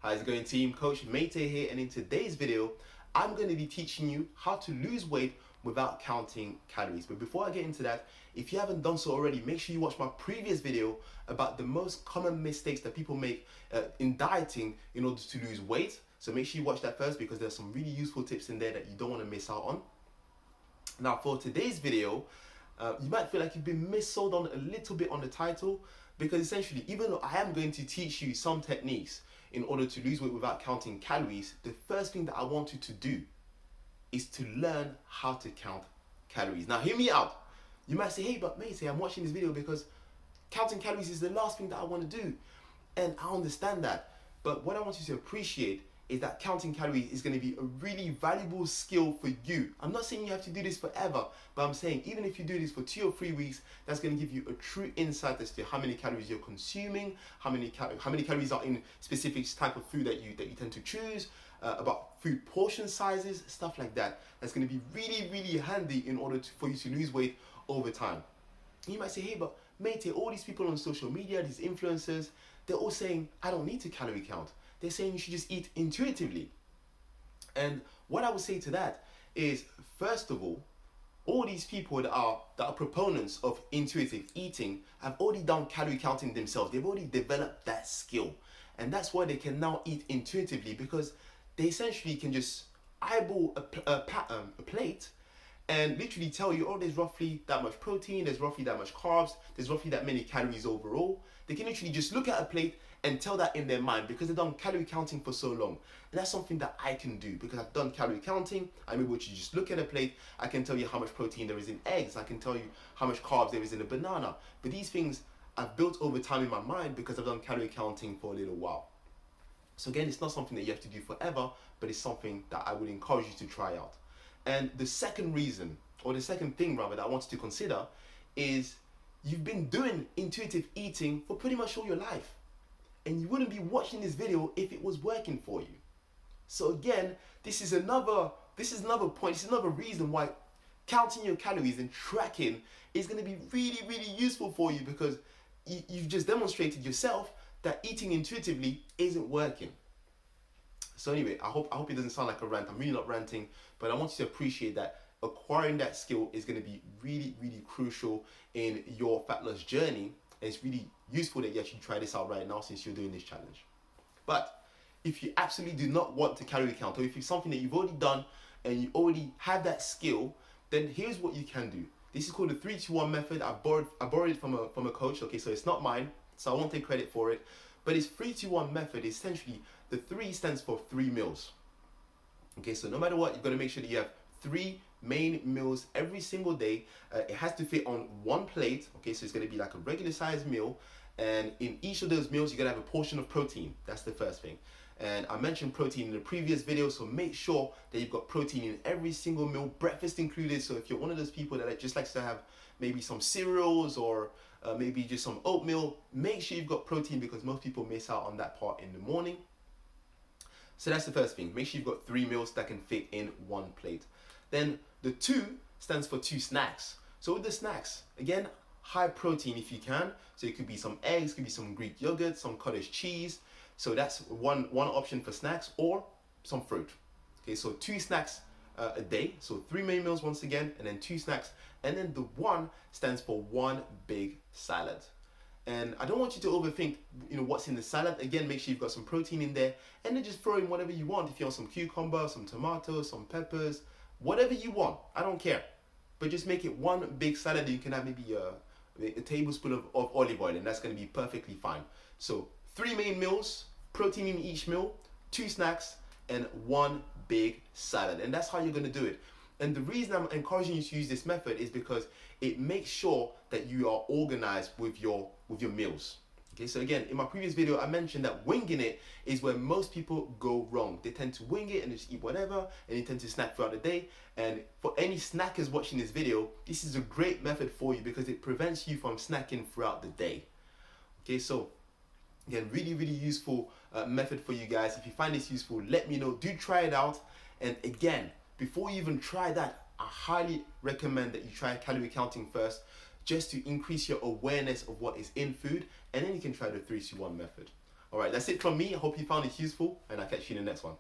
How's it going, team? Coach Meite here, and in today's video I'm going to be teaching you how to lose weight without counting calories. But before I get into that, if you haven't done so already, make sure you watch my previous video about the most common mistakes that people make in dieting in order to lose weight. So make sure you watch that first, because there's some really useful tips in there that you don't want to miss out on. Now for today's video, you might feel like you've been missold on a little bit on the title, because essentially, even though I am going to teach you some techniques in order to lose weight without counting calories, the first thing that I want you to do is to learn how to count calories. Now hear me out. You might say, hey, but mate, I'm watching this video because counting calories is the last thing that I want to do. And I understand that. But what I want you to appreciate is that counting calories is going to be a really valuable skill for you. I'm not saying you have to do this forever, but I'm saying even if you do this for 2 or 3 weeks, that's going to give you a true insight as to how many calories you're consuming, how many calories are in specific type of food that you tend to choose, about food portion sizes, stuff like that. That's going to be really, really handy in order for you to lose weight over time. And you might say, hey, but mate, all these people on social media, these influencers, they're all saying, I don't need to calorie count. They're saying you should just eat intuitively. And what I would say to that is, first of all these people that are proponents of intuitive eating have already done calorie counting themselves. They've already developed that skill. And that's why they can now eat intuitively, because they essentially can just eyeball a plate and literally tell you, oh, there's roughly that much protein, there's roughly that much carbs, there's roughly that many calories overall. They can literally just look at a plate and tell that in their mind, because they've done calorie counting for so long. And that's something that I can do, because I've done calorie counting. I'm able to just look at a plate. I can tell you how much protein there is in eggs. I can tell you how much carbs there is in a banana. But these things I've built over time in my mind because I've done calorie counting for a little while. So again, it's not something that you have to do forever, but it's something that I would encourage you to try out. And the second reason, or the second thing rather, that I want you to consider is you've been doing intuitive eating for pretty much all your life. And you wouldn't be watching this video if it was working for you. So again, this is another point, this is another reason why counting your calories and tracking is going to be really, really useful for you, because you've just demonstrated yourself that eating intuitively isn't working. So anyway, I hope it doesn't sound like a rant. I'm really not ranting, but I want you to appreciate that acquiring that skill is going to be really, really crucial in your fat loss journey. And it's really useful that you actually try this out right now, since you're doing this challenge. But if you absolutely do not want to calorie count, or if it's something that you've already done and you already have that skill, then here's what you can do. This is called the 3-2-1 method. I borrowed it from a coach. Okay, so it's not mine, so I won't take credit for it. But it's 3-2-1 method. Essentially, the 3 stands for 3 meals. Okay, so no matter what, you've got to make sure that you have 3 main meals every single day. It has to fit on one plate. Okay, so it's going to be like a regular sized meal, and in each of those meals you're going to have a portion of protein. That's the first thing. And I mentioned protein in the previous video, so make sure that you've got protein in every single meal, breakfast included. So if you're one of those people that just likes to have maybe some cereals or maybe just some oatmeal, make sure you've got protein, because most people miss out on that part in the morning. So that's the first thing. Make sure you've got 3 meals that can fit in one plate. Then the 2 stands for 2 snacks. So with the snacks, again, high protein if you can. So it could be some eggs, could be some Greek yogurt, some cottage cheese. So that's one option for snacks, or some fruit. Okay, so 2 snacks a day. So 3 main meals once again, and then 2 snacks. And then the 1 stands for 1 big salad. And I don't want you to overthink, what's in the salad. Again, make sure you've got some protein in there, and then just throw in whatever you want. If you want some cucumber, some tomatoes, some peppers, whatever you want, I don't care. But just make it 1 big salad. You can have maybe a tablespoon of olive oil, and that's going to be perfectly fine. So 3 main meals, protein in each meal, 2 snacks, and 1 big salad. And that's how you're going to do it. And the reason I'm encouraging you to use this method is because it makes sure that you are organized with your meals. Okay, so again, in my previous video, I mentioned that winging it is where most people go wrong. They tend to wing it and just eat whatever, and they tend to snack throughout the day. And for any snackers watching this video, this is a great method for you, because it prevents you from snacking throughout the day. Okay, so again, really, really useful method for you guys. If you find this useful, let me know. Do try it out. And again, before you even try that, I highly recommend that you try calorie counting first, just to increase your awareness of what is in food, and then you can try the 3-2-1 method. Alright, that's it from me. I hope you found it useful, and I'll catch you in the next one.